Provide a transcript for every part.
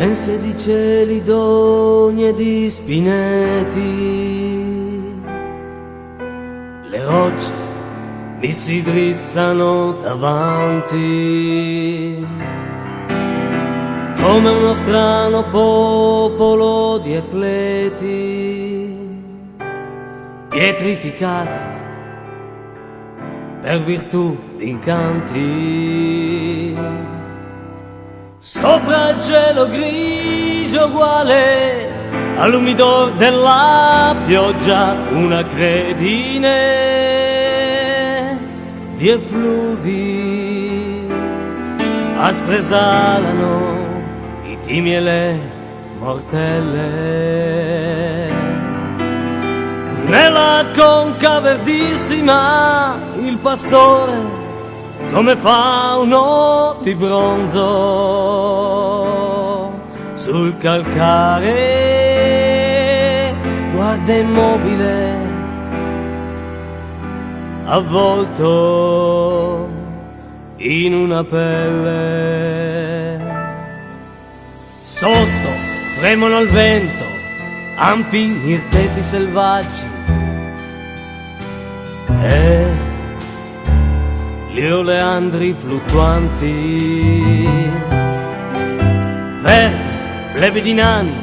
dense di cieli, d'ogni e di spineti. Le rocce mi si drizzano davanti, come uno strano popolo di atleti, pietrificato per virtù d'incanti. Sopra il cielo grigio uguale all'umidor della pioggia, una credine di effluvi aspre esalano i timi e le mortelle. Nella conca verdissima il pastore come fauno di bronzo sul calcare guarda immobile, avvolto in una pelle. Sotto fremono al vento ampi mirteti selvaggi e gli oleandri fluttuanti. Verde, plebe di nani,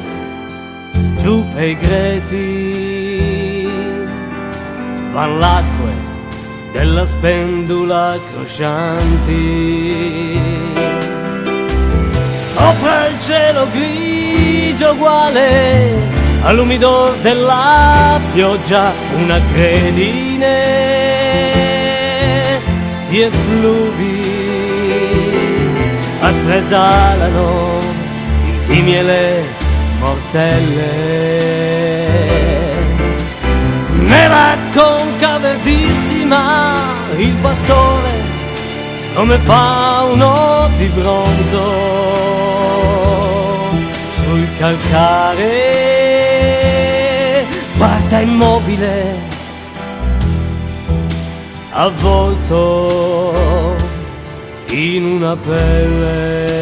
giù per i greti, van l'acque della spendula croscianti. Sopra il cielo grigio uguale all'umidor della pioggia, una credine di effluvi aspre esalano i timi e le mortelle. Nella conca verdissima il pastore come fauno di bronzo sul calcare guarda immobile, avvolto in una pelle.